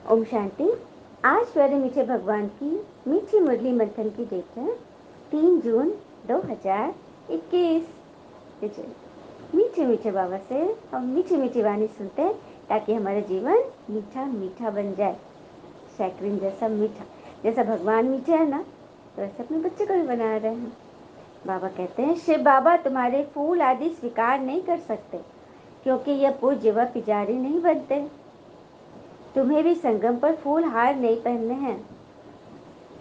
ओम शांति। आज प्यारे मीठे भगवान की मीठी मुरली मंथन की डेट है 3 जून 2021। मीठे मीठे बाबा से हम मीठी मीठी वाणी सुनते हैं ताकि हमारा जीवन मीठा मीठा बन जाए। सैकरिन जैसा मीठा, जैसा भगवान मीठे हैं ना, तो ऐसे अपने बच्चे को भी बना रहे हैं। बाबा कहते हैं शिव बाबा तुम्हारे फूल आदि स्वीकार नहीं कर सकते क्योंकि यह पूज्य व पुजारी नहीं बनते। तुम्हें भी संगम पर फूल हार नहीं पहनने हैं।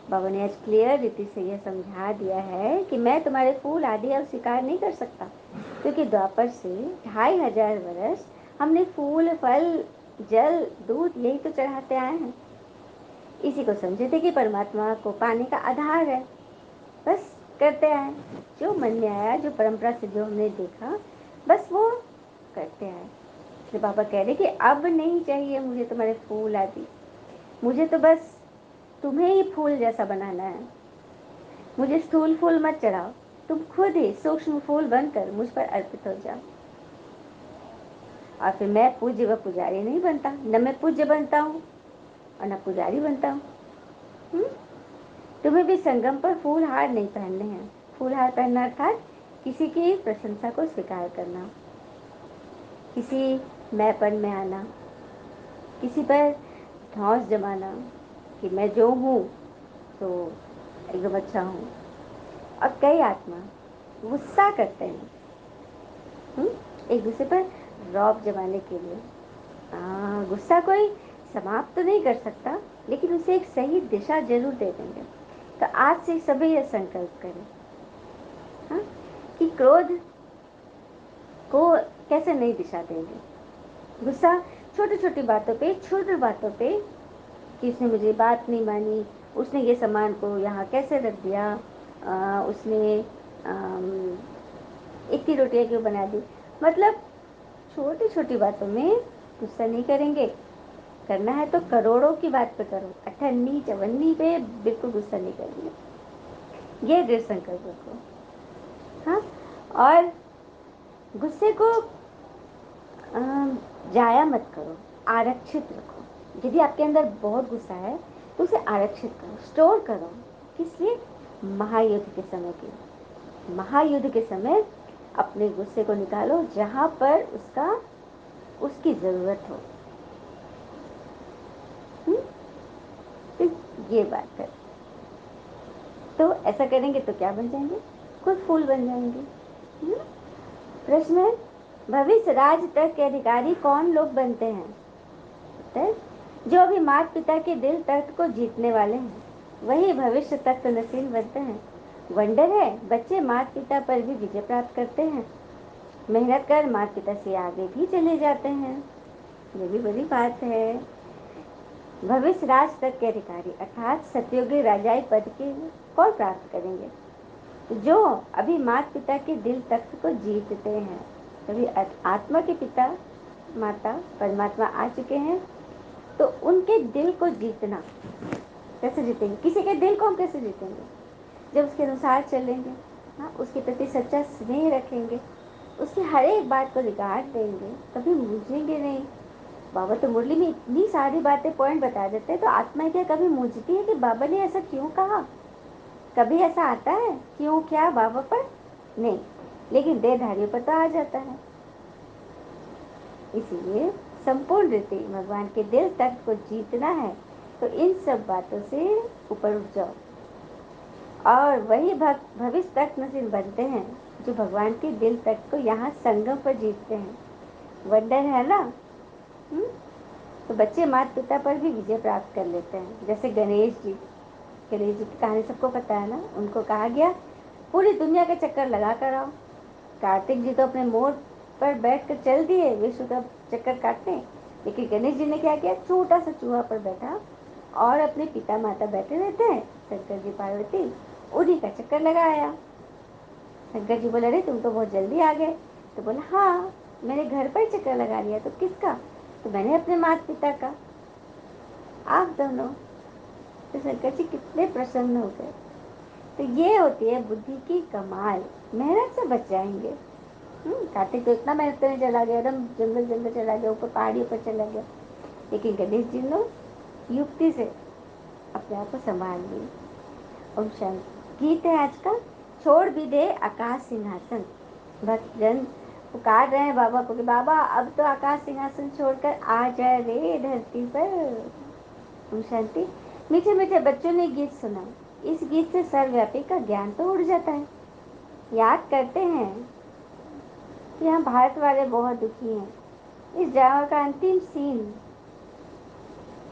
बाबा ने आज क्लियर रीति से यह समझा दिया है कि मैं तुम्हारे फूल आदि अब स्वीकार नहीं कर सकता क्योंकि द्वापर से 2500 वर्ष हमने फूल फल जल दूध यही तो चढ़ाते आए हैं। इसी को समझे थे कि परमात्मा को पाने का आधार है, बस करते आए जो मन में आया, जो परंपरा से जो हमने देखा बस वो करते आए। तो बाबा कह रहे कि अब नहीं चाहिए मुझे तुम्हारे फूल आदि, मुझे तो बस तुम्हें ही फूल जैसा बनाना है। मुझे स्थूल फूल मत चढ़ाओ, तुम खुद ही सूक्ष्म फूल बनकर मुझ पर अर्पित हो जाओ। और फिर मैं पूज्य व पुजारी नहीं बनता, न मैं पूज्य बनता हूँ और न पुजारी बनता हूँ। तुम्हें भी संगम पर फूल हार नहीं पहनने हैं। फूल हार पहनना अर्थात किसी की प्रशंसा को स्वीकार करना, किसी मैंपन में आना, किसी पर धौंस जमाना कि मैं जो हूँ तो एकदम अच्छा हूँ। और कई आत्मा गुस्सा करते हैं एक दूसरे पर रौब जमाने के लिए। गुस्सा कोई समाप्त तो नहीं कर सकता, लेकिन उसे एक सही दिशा जरूर दे देंगे। तो आज से सभी यह संकल्प करें कि क्रोध को कैसे नई दिशा देंगे। गुस्सा छोटी छोटी बातों पे, क्षुद्र बातों पे, कि उसने मुझे बात नहीं मानी, उसने ये सामान को यहाँ कैसे रख दिया, उसने इतनी रोटियाँ क्यों बना दी। मतलब छोटी छोटी बातों में गुस्सा नहीं करेंगे। करना है तो करोड़ों की बात पे करो, 58 54 पे बिल्कुल गुस्सा नहीं करेंगे। ये दृढ़ संकल्प रखो। हाँ, और गुस्से को जाया मत करो, आरक्षित रखो। यदि आपके अंदर बहुत गुस्सा है तो उसे आरक्षित करो, स्टोर करो। किस लिए? महायुद्ध के समय के लिए। महायुद्ध के समय अपने गुस्से को निकालो जहां पर उसकी जरूरत हो। तो ये बात है। तो ऐसा करेंगे तो क्या बन जाएंगे? खुद फूल बन जाएंगे। प्रश्न है, भविष्य राज तक के अधिकारी कौन लोग बनते हैं? उत्तर, जो अभी माता पिता के दिल तख्त को जीतने वाले हैं वही भविष्य तख्त नसीब बनते हैं। वंडर है, बच्चे माता पिता पर भी विजय प्राप्त करते हैं, मेहनत कर माता पिता से आगे भी चले जाते हैं। ये भी बड़ी बात है। भविष्य राज तक के अधिकारी अर्थात सतयुगी राजाई पद के कौन प्राप्त करेंगे? जो अभी माता पिता के दिल तख्त को जीतते हैं। कभी आत्मा के पिता माता परमात्मा आ चुके हैं तो उनके दिल को जीतना। कैसे जीतेंगे? किसी के दिल को हम कैसे जीतेंगे? जब उसके अनुसार चलेंगे, उसके प्रति सच्चा स्नेह रखेंगे, उसकी हर एक बात को रिगार्ड देंगे, कभी मूझेंगे नहीं। बाबा तो मुरली में इतनी सारी बातें पॉइंट बता देते हैं, तो आत्मा क्या कभी मूझती है कि बाबा ने ऐसा क्यों कहा? कभी ऐसा आता है क्यों क्या बाबा पर? नहीं, लेकिन देहधारियों पर तो आ जाता है। इसीलिए संपूर्ण रीति भगवान के दिल तख्त को जीतना है तो इन सब बातों से ऊपर उठ जाओ। और वही भक्त भविष्य तख्त नसीब बनते हैं जो भगवान के दिल तख्त को यहाँ संगम पर जीतते हैं। वंडर है ना। तो बच्चे माता पिता पर भी विजय प्राप्त कर लेते हैं। जैसे गणेश जी की कहानी सबको पता है ना। उनको कहा गया पूरी दुनिया का चक्कर लगा कर आओ। कार्तिक जी तो अपने मोर पर बैठ कर चल दिए विश्व का चक्कर काटने, लेकिन गणेश जी ने क्या किया? छोटा सा चूहा पर बैठा और अपने पिता माता बैठे रहते हैं, शंकर जी पार्वती, उन्हीं का चक्कर लगाया। शंकर जी बोले अरे तुम तो बहुत जल्दी आ गए। तो बोला हाँ, मैंने घर पर चक्कर लगा लिया। तो किसका? तो मैंने अपने माता पिता का। आप दोनों। तो शंकर जी कितने प्रसन्न हो गए। तो ये होती है बुद्धि की कमाल। मेहनत से बच जाएंगे। कार्तिक तो इतना मेहनत करने चला गया, एकदम जंगल जंगल चला गया, ऊपर पहाड़ियों पर चला गया, लेकिन गणेश जी लोग युक्ति से अपने आप को संभाल लिए। ओम शांति। गीत है आज का, छोड़ भी दे आकाश सिंहासन। भक्तजन पुकार रहे हैं बाबा को कि बाबा अब तो आकाश सिंहासन छोड़कर आ जाए रे धरती पर। ओम शांति। मीठे मीठे बच्चों ने गीत सुना। इस गीत से सर्वव्यापी का ज्ञान तो उड़ जाता है। याद करते हैं कि हम भारत वाले बहुत दुखी हैं। इस ड्रामा का अंतिम सीन,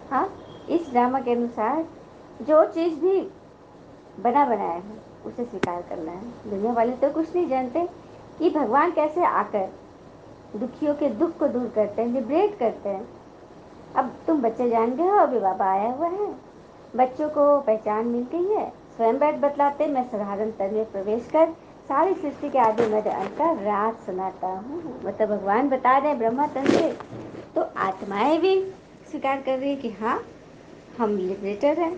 हाँ, इस ड्रामा के अनुसार जो चीज़ भी बना बनाया है उसे स्वीकार करना है। दुनिया वाले तो कुछ नहीं जानते कि भगवान कैसे आकर दुखियों के दुख को दूर करते हैं, लिबरेट करते हैं। अब तुम बच्चे जान गए हो, अभी बाबा आया हुआ है, बच्चों को पहचान मिल गई है। स्वयं बैठ बतलाते, मैं साधारण तन में प्रवेश कर सारी सृष्टि के आदि मध्य अंत का राज सुनाता हूँ। मतलब भगवान बता रहे ब्रह्मा तन से, तो आत्माएं भी स्वीकार कर रही है कि हाँ हम लिबरेटर हैं,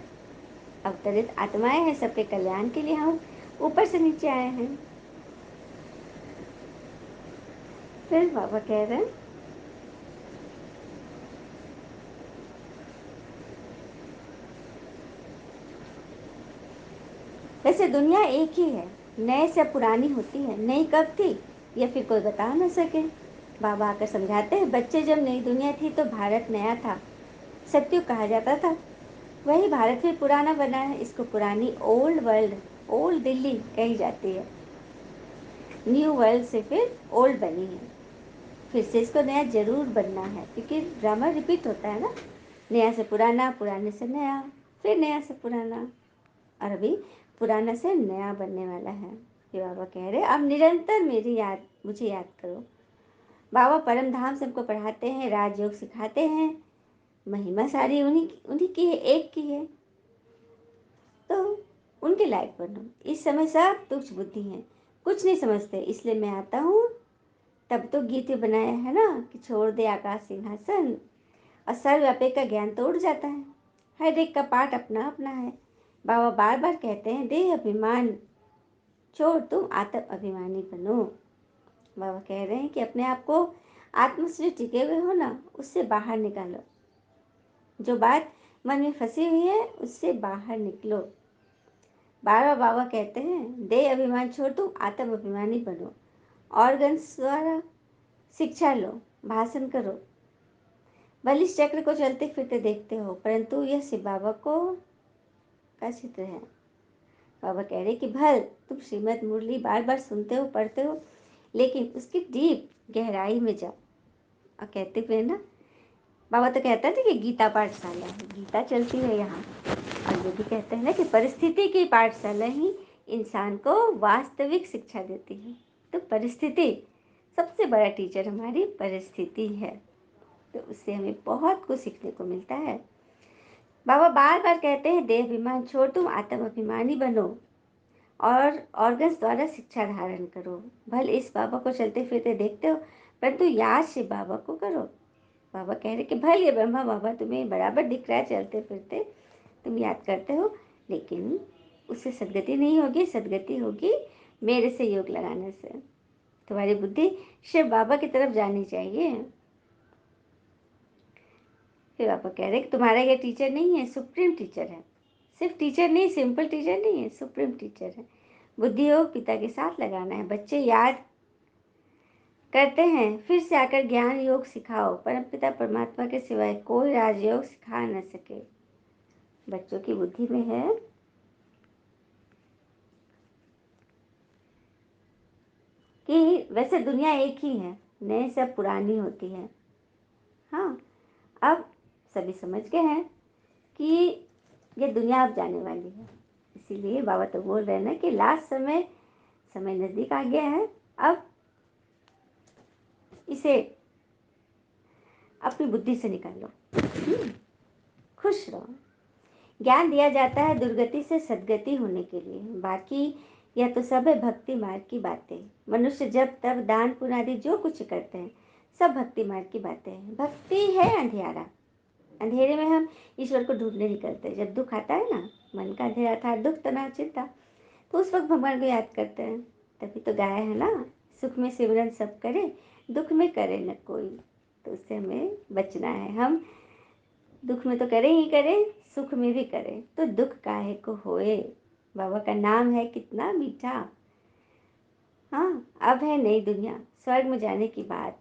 अवतरित आत्माएं हैं, सबके कल्याण के लिए हम ऊपर से नीचे आए हैं। फिर बाबा कह रहे हैं, वैसे दुनिया एक ही है, नए से पुरानी होती है। नई कब थी या फिर कोई बता ना सके। बाबा आकर समझाते हैं, बच्चे जब नई दुनिया थी तो भारत नया था, सत्युग कहा जाता था। वही भारत भी पुराना बना है, इसको पुरानी ओल्ड वर्ल्ड, ओल्ड दिल्ली कही जाती है। न्यू वर्ल्ड से फिर ओल्ड बनी है, फिर से इसको नया जरूर बनना है, क्योंकि ड्रामा रिपीट होता है ना। नया से पुराना, पुराने से नया, फिर नया से पुराना, और अभी पुराना से नया बनने वाला है। ये बाबा कह रहे अब निरंतर मुझे याद करो। बाबा परम धाम से हमको पढ़ाते हैं, राजयोग सिखाते हैं, महिमा सारी उन्हीं उन्हीं की है, एक की है, तो उनके लायक बनो। इस समय सब तुच्छ बुद्धि है, कुछ नहीं समझते, इसलिए मैं आता हूँ। तब तो गीत बनाया है ना कि छोड़ दे आकाश सिंहासन, और सर्वव्यापी का ज्ञान तो उड़ जाता है। हर एक का पाठ अपना अपना है। बाबा बार बार कहते हैं, देह अभिमान छोड़ तुम आत्म अभिमानी बनो। बाबा कह रहे हैं कि अपने आप को आत्म से टिके हुए हो ना, उससे बाहर निकालो। जो बात मन में फंसी हुई है उससे बाहर निकलो। बार बार बाबा कहते हैं, देह अभिमान छोड़ तुम आत्म अभिमानी बनो। ऑर्गन्स द्वारा शिक्षा लो, भाषण करो, बलिष्ठ चक्र को चलते फिरते देखते हो, परंतु यह शिव बाबा को का चित्र है। बाबा कह रहे कि भल तुम श्रीमद मुरली बार बार सुनते हो, पढ़ते हो, लेकिन उसकी डीप गहराई में जाओ। और कहते हुए ना, बाबा तो कहता था कि गीता पाठशाला है, गीता चलती है यहाँ। और ये भी कहते हैं ना कि परिस्थिति की पाठशाला ही इंसान को वास्तविक शिक्षा देती है। तो परिस्थिति सबसे बड़ा टीचर हमारी परिस्थिति है, तो उससे हमें बहुत कुछ सीखने को मिलता है। बाबा बार बार कहते हैं, देह अभिमान छोड़ तुम आत्म अभिमानी बनो और ऑर्गन्स द्वारा शिक्षा धारण करो। भल इस बाबा को चलते फिरते देखते हो, परंतु याद शिव बाबा को करो। बाबा कह रहे कि भल ये ब्रह्मा बाबा तुम्हें बराबर दिख रहा है चलते फिरते, तुम याद करते हो, लेकिन उससे सदगति नहीं होगी। सदगति होगी मेरे से योग लगाने से। तुम्हारी बुद्धि शिव बाबा की तरफ जानी चाहिए। फिर बाबा कह रहे कि तुम्हारा ये टीचर नहीं है, सुप्रीम टीचर है। सिर्फ टीचर नहीं, सिंपल टीचर नहीं है, सुप्रीम टीचर है। बुद्धि योग पिता के साथ लगाना है। बच्चे याद करते हैं, फिर से आकर ज्ञान योग सिखाओ। परमपिता परमात्मा के सिवाय कोई राजयोग सिखा न सके। बच्चों की बुद्धि में है कि वैसे दुनिया एक ही है, नए से पुरानी होती है। हाँ, अब सभी समझ गए हैं कि ये दुनिया अब जाने वाली है। इसीलिए बाबा तो बोल रहे हैं ना कि लास्ट समय नजदीक आ गया है। अब इसे अपनी बुद्धि से निकालो, खुश रहो। ज्ञान दिया जाता है दुर्गति से सदगति होने के लिए, बाकी यह तो सब है भक्ति मार्ग की बातें। मनुष्य जब तब दान पुण्य आदि जो कुछ करते हैं, सब भक्ति मार्ग की बातें हैं। भक्ति है अंधियारा, अंधेरे में हम ईश्वर को ढूंढने निकलते हैं। जब दुख आता है ना, मन का अंधेरा था, दुख तनाव चिंता, तो उस वक्त भगवान को याद करते हैं। तभी तो गाया है ना, सुख में सिमरन सब करे, दुख में करे न कोई। तो उससे हमें बचना है। हम दुख में तो करें ही करें, सुख में भी करें, तो दुख काहे को होए। बाबा का नाम है कितना मीठा। हाँ, अब है नई दुनिया, स्वर्ग में जाने की बात।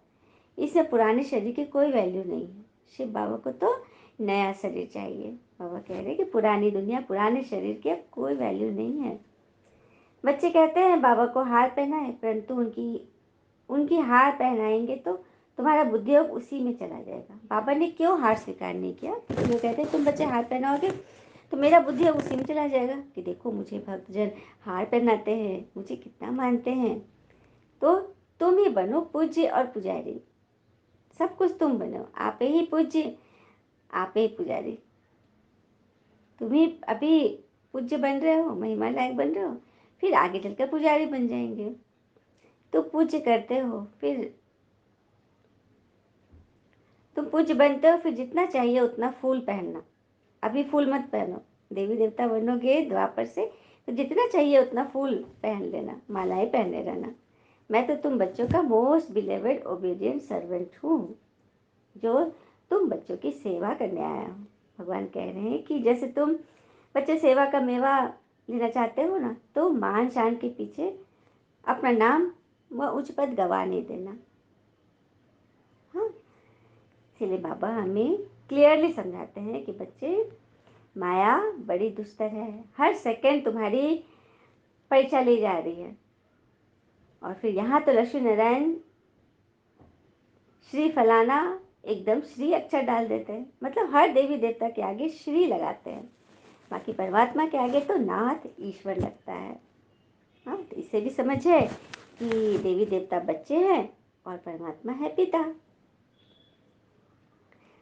इसमें पुराने शरीर की कोई वैल्यू नहीं है। शिव बाबा को तो नया शरीर चाहिए। बाबा कह रहे कि पुरानी दुनिया, पुराने शरीर की अब कोई वैल्यू नहीं है। बच्चे कहते हैं बाबा को हार पहनाए, परंतु उनकी उनकी हार पहनाएंगे तो तुम्हारा बुद्धियोग उसी में चला जाएगा। बाबा ने क्यों हार स्वीकार नहीं किया? तो वो कहते हैं तुम बच्चे हार पहनाओगे तो मेरा बुद्धियोग उसी में चला जाएगा कि देखो मुझे भक्तजन हार पहनाते हैं, मुझे कितना मानते हैं। तो तुम ही बनो पूज्य और पुजारी, सब कुछ तुम बनो, आप ही पूज्य, आप ही पुजारी। तुम ही अभी पूज्य बन रहे हो, महिमा लायक बन रहे हो, फिर आगे चलकर पुजारी बन जाएंगे। तो पूज्य करते हो, फिर तुम पूज्य बनते हो, फिर जितना चाहिए उतना फूल पहनना। अभी फूल मत पहनो, देवी देवता बनोगे द्वापर से तो जितना चाहिए उतना फूल पहन लेना, मालाएं पहने रहना। मैं तो तुम बच्चों का मोस्ट बिलीवेड ओबीडियंट सर्वेंट हूँ, जो तुम बच्चों की सेवा करने आया हूँ। भगवान कह रहे हैं कि जैसे तुम बच्चे सेवा का मेवा लेना चाहते हो ना, तो मान शान के पीछे अपना नाम व उच्च पद गवा नहीं देना। हाँ, इसलिए बाबा हमें क्लियरली समझाते हैं कि बच्चे, माया बड़ी दुस्तर है, हर सेकंड तुम्हारी परीक्षा ली जा रही है। और फिर यहाँ तो लक्ष्मी नारायण श्री फलाना एकदम श्री अक्षर डाल देते हैं, मतलब हर देवी देवता के आगे श्री लगाते हैं, बाकी परमात्मा के आगे तो नाथ ईश्वर लगता है। हाँ, तो इससे भी समझ है कि देवी देवता बच्चे हैं और परमात्मा है पिता।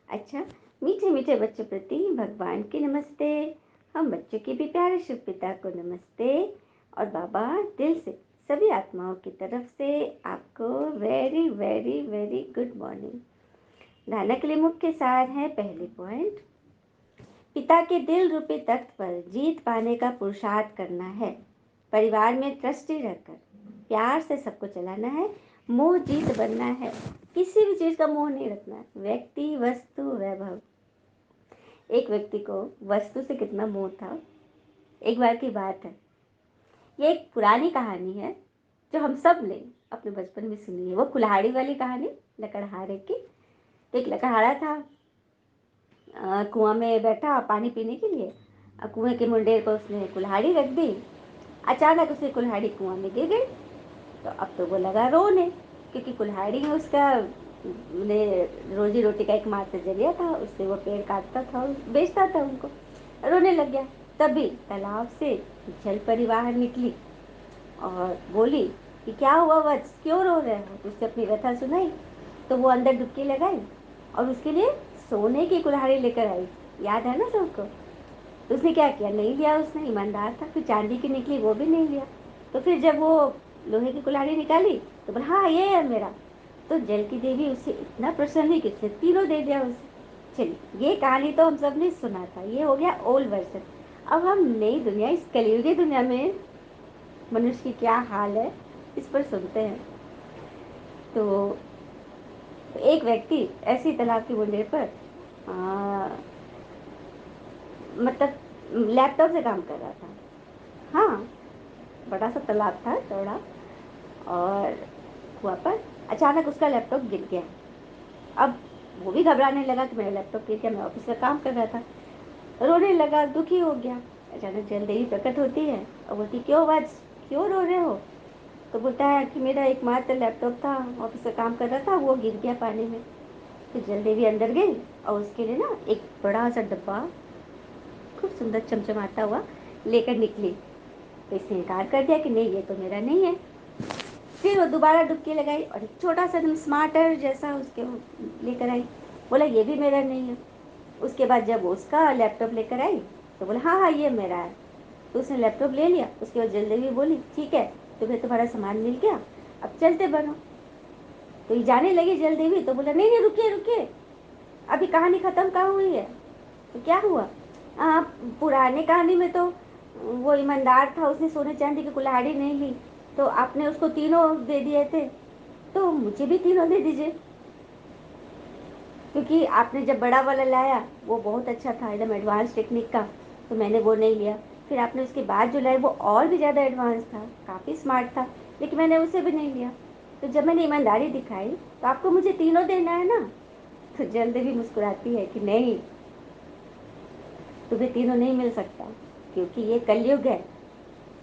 अच्छा, मीठे मीठे बच्चों प्रति भगवान की नमस्ते। हम बच्चों के भी प्यारे शिव पिता को नमस्ते। और बाबा दिल से सभी आत्माओं की तरफ से आपको very very very good morning. धारणा के लिए मुख्य सार है, पहले पॉइंट, पिता के दिल रूपी तख्त पर जीत पाने का पुरुषार्थ करना है। परिवार में ट्रस्टी रहकर प्यार से सबको चलाना है। मोह जीत बनना है, किसी भी चीज का मोह नहीं रखना है। व्यक्ति, वस्तु, वैभव। एक व्यक्ति को वस्तु से कितना मोह था। एक बार की बात है, ये एक पुरानी कहानी है जो हम सब ने अपने बचपन में सुनी है। वो कुल्हाड़ी वाली कहानी, लकड़हारे की। एक लकड़हारा था, कुआं में बैठा पानी पीने के लिए। कुएं के मुंडेर पर उसने कुल्हाड़ी रख दी। अचानक उसकी कुल्हाड़ी कुआं में गिर गई। तो अब तो वो लगा रोने, क्योंकि कुल्हाड़ी में उसका रोजी रोटी का एकमात्र जरिया था। उससे वो पेड़ काटता था और बेचता था उनको। रोने लग गया। तभी तालाब से जल परी बाहर निकली और बोली कि क्या हुआ वत्स, क्यों रो रहे हो? तो उससे अपनी व्यथा सुनाई। तो वो अंदर डुबकी लगाई और उसके लिए सोने की कुल्हाड़ी लेकर आई। याद है ना सबको? तो उसने क्या किया, नहीं लिया। उसने ईमानदार था। फिर चांदी की निकली, वो भी नहीं लिया। तो फिर जब वो लोहे की कुल्हाड़ी निकाली तो बोला हाँ ये है मेरा। तो जल की देवी उससे इतना प्रसन्न हुई कि उसने तीनों दे दिया उसे। चलिए, ये कहानी तो हम सब ने सुना था, ये हो गया ओल्ड वर्जन। अब हम नई दुनिया, इस कलयुगी दुनिया में मनुष्य की क्या हाल है, इस पर सुनते हैं। तो एक व्यक्ति ऐसी तालाब की बुंदे पर मतलब लैपटॉप से काम कर रहा था। हाँ, बड़ा सा तालाब था, चौड़ा। और कुआं पर अचानक उसका लैपटॉप गिर गया। अब वो भी घबराने लगा कि मेरा लैपटॉप गिर गया, मैं ऑफिस का काम कर रहा था। रोने लगा, दुखी हो गया। अचानक जल देवी प्रकट होती है और बोलती क्यों वत्स, क्यों रो रहे हो? तो बोलता है कि मेरा एकमात्र लैपटॉप था, ऑफिस का काम कर रहा था, वो गिर गया पानी में। तो जल देवी अंदर गई और उसके लिए ना एक बड़ा सा डब्बा खूब सुंदर चमचमाता हुआ लेकर निकली। तो इसने इनकार कर दिया कि नहीं, ये तो मेरा नहीं है। फिर वो दोबारा डुबकी लगाई और एक छोटा सा स्मार्टर जैसा उसके लेकर आई। बोला ये भी मेरा नहीं है। उसके बाद जब उसका लैपटॉप लेकर आई तो बोला हाँ हाँ ये मेरा है। तो उसने लैपटॉप ले लिया। उसके बाद जल्दी बोली ठीक है, तुम्हें तुम्हारा सामान मिल गया, अब चलते बनो। तो ये जाने लगी जल देवी। तो बोला नहीं नहीं, रुकिए रुकिए, अभी कहानी खत्म कहाँ हुई है? तो क्या हुआ? आ, पुराने कहानी में तो वो ईमानदार था, उसने सोने चांदी की कुल्हाड़ी नहीं ली, तो आपने उसको तीनों दे दिए थे, तो मुझे भी तीनों दे दीजिए। क्योंकि आपने जब बड़ा वाला लाया वो बहुत अच्छा था, एकदम एडवांस टेक्निक का, तो मैंने वो नहीं लिया। फिर आपने उसके बाद जो लाया वो और भी ज़्यादा एडवांस था, काफ़ी स्मार्ट था, लेकिन मैंने उसे भी नहीं लिया। तो जब मैंने ईमानदारी दिखाई तो आपको मुझे तीनों देना है ना, तो जल्द भी मुस्कुराती है कि नहीं, तुम्हें तीनों नहीं मिल सकता, क्योंकि ये कलयुग है।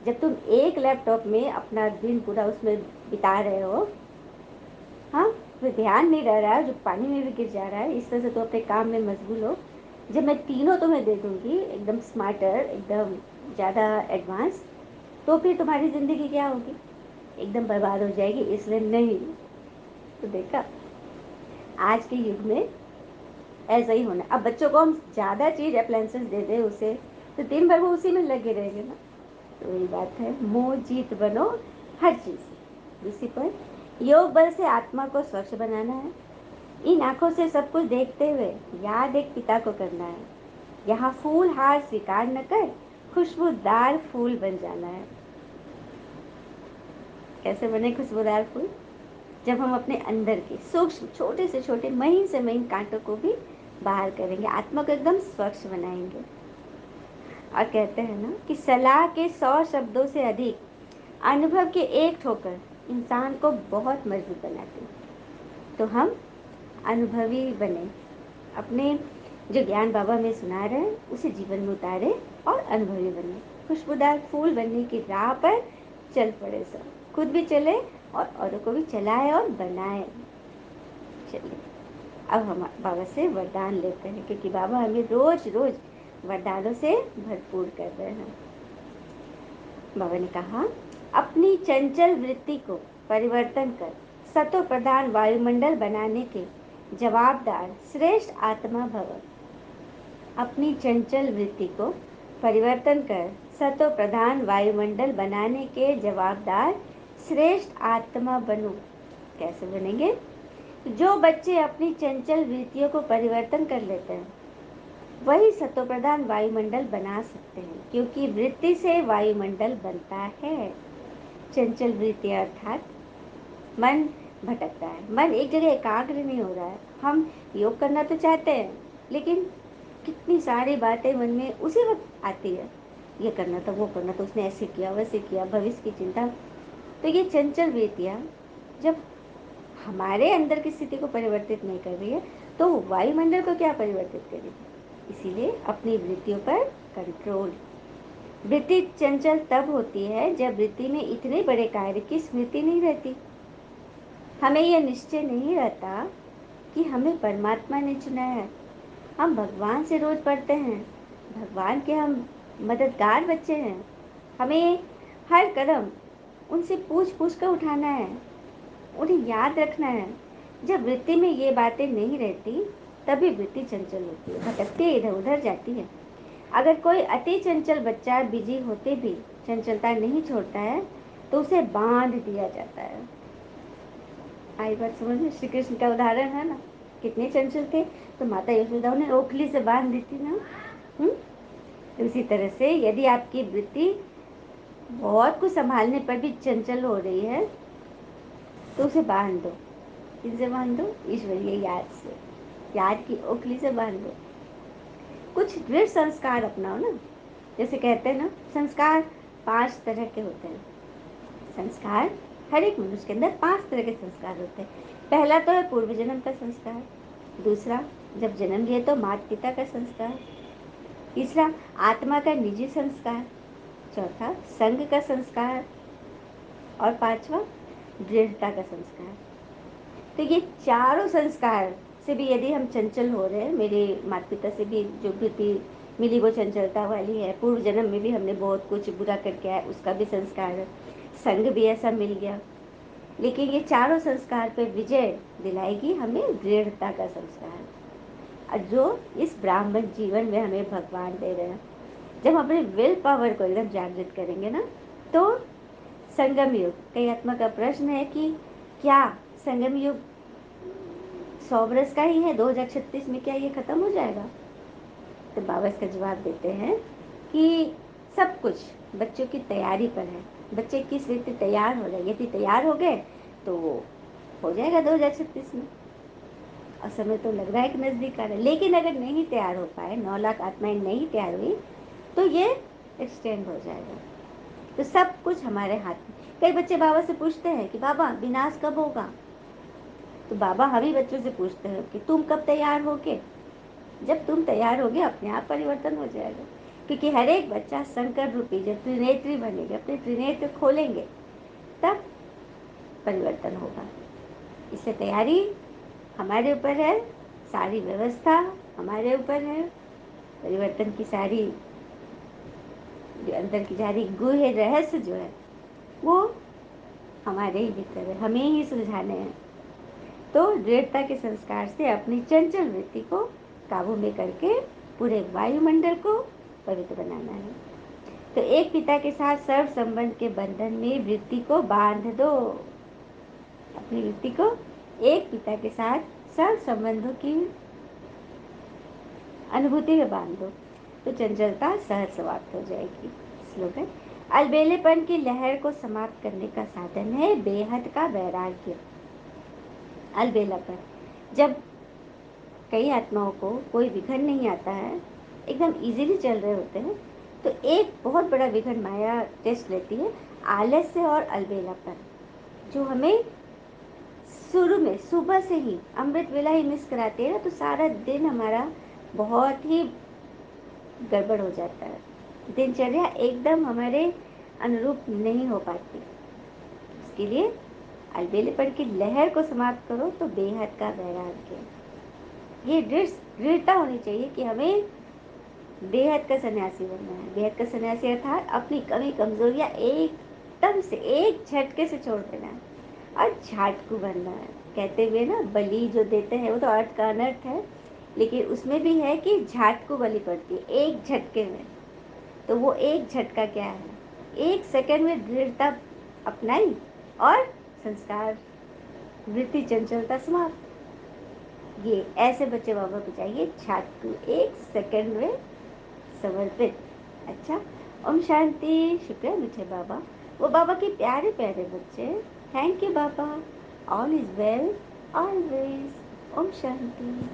जब तुम एक लैपटॉप में अपना दिन पूरा उसमें बिता रहे हो, हाँ, तो ध्यान नहीं रह रहा है, जो पानी में भी गिर जा रहा है, इस तरह से तो अपने काम में मशगूल हो। जब मैं तीनों तुम्हें दे दूंगी, एकदम स्मार्टर, एकदम ज़्यादा एडवांस, तो फिर तुम्हारी ज़िंदगी क्या होगी, एकदम बर्बाद हो जाएगी। इसलिए नहीं। तो देखा, आज के युग में ऐसा ही होना। अब बच्चों को हम ज़्यादा चीज़ अप्लायंसेस दे दें उसे, तो दिन भर वो उसी में लगे रहेंगे ना। तो वही बात है, मोह जीत बनो हर चीज़ से। दूसरी पॉइंट, योग बल से आत्मा को स्वच्छ बनाना है। इन आंखों से सब कुछ देखते हुए याद एक पिता को करना है। यहाँ फूल हार स्वीकार न कर खुशबूदार फूल बन जाना है। कैसे बने खुशबूदार फूल? जब हम अपने अंदर के सूक्ष्म छोटे से छोटे महीन से महीन कांटों को भी बाहर करेंगे, आत्मा को एकदम स्वच्छ बनाएंगे। और कहते हैं ना कि सलाह के 100 शब्दों से अधिक अनुभव के एक ठोकर इंसान को बहुत मजबूत बनाती है। तो हम अनुभवी बने, अपने जो ज्ञान बाबा में सुना रहे हैं उसे जीवन में उतारे और अनुभवी बने। खुशबूदार फूल बनने की राह पर चल पड़े, सब खुद भी चले और औरों को भी चलाए और बनाए। चलिए, अब हम बाबा से वरदान लेते हैं, क्योंकि बाबा हमें रोज रोज वरदानों से भरपूर कर रहे हैं। बाबा ने कहा, अपनी चंचल वृत्ति को परिवर्तन कर सतो प्रधान वायुमंडल बनाने के जवाबदार श्रेष्ठ आत्मा भव। अपनी चंचल वृत्ति को परिवर्तन कर सतो प्रधान वायुमंडल बनाने के जवाबदार श्रेष्ठ आत्मा बनो। कैसे बनेंगे? जो बच्चे अपनी चंचल वृत्तियों को परिवर्तन कर लेते हैं वही सतोप्रधान वायुमंडल बना सकते हैं, क्योंकि वृत्ति से वायुमंडल बनता है। चंचल वृत्ति अर्थात मन भटकता है, मन एक जगह एकाग्र नहीं हो रहा है। हम योग करना तो चाहते हैं, लेकिन कितनी सारी बातें मन में उसी वक्त आती है, ये करना था, वो करना था, उसने ऐसे किया, वैसे किया, भविष्य की चिंता। तो ये चंचल वृत्तियाँ जब हमारे अंदर की स्थिति को परिवर्तित नहीं कर रही है, तो वायुमंडल को क्या परिवर्तित करेगी? इसीलिए अपनी वृत्तियों पर कंट्रोल। वृत्ति चंचल तब होती है जब वृत्ति में इतने बड़े कार्य की स्मृति नहीं रहती। हमें यह निश्चय नहीं रहता कि हमें परमात्मा ने चुना है। हम भगवान से रोज पढ़ते हैं, भगवान के हम मददगार बच्चे हैं। हमें हर कदम उनसे पूछ पूछ कर उठाना है, उन्हें याद रखना है। जब वृत्ति में ये बातें नहीं रहती, तभी वृत्ति चंचल होती है, भटकती है, इधर उधर जाती है। अगर कोई अति चंचल बच्चा बिजी होते भी चंचलता नहीं छोड़ता है, तो उसे बांध दिया जाता है। आई बात समझ में? श्री कृष्ण का उदाहरण है ना, कितने चंचल थे, तो माता यशोदा उन्हें ओखली से बांध दी थी ना। तो इसी तरह से यदि आपकी वृत्ति बहुत कुछ संभालने पर भी चंचल हो रही है, तो उसे बांध दो। किनसे बांध दो? ईश्वरीय याद से, याद की ओखली से बांध दो। कुछ दृढ़ संस्कार अपनाओ ना। जैसे कहते हैं ना, संस्कार 5 तरह के होते हैं। संस्कार, हर एक मनुष्य के अंदर 5 तरह के संस्कार होते हैं। पहला तो है पूर्व जन्म का संस्कार। दूसरा, जब जन्म लिए तो माता पिता का संस्कार। तीसरा, आत्मा का निजी संस्कार। चौथा, संघ का संस्कार। और पांचवा, दृढ़ता का संस्कार। तो ये चारों संस्कार से भी यदि हम चंचल हो रहे हैं, मेरे माता पिता से भी जो वृत्ति मिली वो चंचलता वाली है, पूर्व जन्म में भी हमने बहुत कुछ बुरा करके आया, उसका भी संस्कार है, संग भी ऐसा मिल गया, लेकिन ये चारों संस्कार पे विजय दिलाएगी हमें दृढ़ता का संस्कार, और जो इस ब्राह्मण जीवन में हमें भगवान दे रहे हैं। जब हम अपने विल पावर को एकदम जागृत करेंगे ना, तो संगम युग, कई आत्मा का प्रश्न है कि क्या संगम युग 100 वर्ष का ही है, 2036 में क्या ये खत्म हो जाएगा? तो बाबा इसका जवाब देते हैं कि सब कुछ बच्चों की तैयारी पर है। बच्चे किस रीति तैयार हो रहे हैं, यदि तैयार हो गए तो वो हो जाएगा 2036 में। और समय तो लग रहा है कि नज़दीक आ रहा है, लेकिन अगर नहीं तैयार हो पाए, 9 लाख आत्माएं नहीं तैयार हुई, तो ये एक्सटेंड हो जाएगा। तो सब कुछ हमारे हाथ में। कई बच्चे बाबा से पूछते हैं कि बाबा विनाश कब होगा, तो बाबा हम ही बच्चों से पूछते हैं कि तुम कब तैयार होगे। जब तुम तैयार होगे अपने आप परिवर्तन हो जाएगा, क्योंकि हर एक बच्चा संकट रूपी जब त्रिनेत्री बनेंगे, अपने त्रिनेत्र खोलेंगे, तब परिवर्तन होगा। इससे तैयारी हमारे ऊपर है, सारी व्यवस्था हमारे ऊपर है, परिवर्तन की सारी जो अंदर की सारी गुह्य रहस्य जो है वो हमारे ही भीतर है, हमें ही सुलझाने हैं। तो दृढ़ता के संस्कार से अपनी चंचल वृत्ति को काबू में करके पूरे वायुमंडल को पवित्र बनाना है। तो एक पिता के साथ सर्व संबंध के बंधन में वृत्ति को बांध दो। अपनी वृत्ति को एक पिता के साथ सर्व संबंधों की अनुभूति में बांध दो, तो चंचलता सहज समाप्त हो जाएगी। स्लोगन: अलबेलेपन की लहर को समाप्त करने का साधन है बेहद का वैराग्य। अलबेलापन, जब कई आत्माओं को कोई विघन नहीं आता है, एकदम इजीली चल रहे होते हैं, तो एक बहुत बड़ा विघन माया टेस्ट लेती है, आलस्य और अलबेलापन, जो हमें शुरू में सुबह से ही अमृत वेला ही मिस कराती है ना, तो सारा दिन हमारा बहुत ही गड़बड़ हो जाता है, दिनचर्या एकदम हमारे अनुरूप नहीं हो पाती। इसके लिए अलबेलेपन की लहर को समाप्त करो तो बेहद का वैराग्य। ये दृढ़ता होनी चाहिए कि हमें बेहद का सन्यासी बनना है। बेहद का सन्यासी अर्थात अपनी कमी कमजोरियां एकदम से एक झटके से छोड़ देना है और झाटकू बनना है। कहते हुए ना, बलि जो देते हैं वो तो अर्थ का अनर्थ है, लेकिन उसमें भी है कि झाटकू बलि पड़ती है एक झटके में। तो वो एक झटका क्या है, एक सेकंड में दृढ़ता अपनाई और संस्कार वृत्ति चंचलता समाप्त। ये ऐसे बच्चे बाबा को चाहिए, झाटकू एक सेकंड में समर्पित। अच्छा, ओम शांति। शुक्र मीठे बाबा, वो बाबा के प्यारे प्यारे बच्चे। थैंक यू बाबा, ऑल इज वेल ऑलवेज। ओम शांति।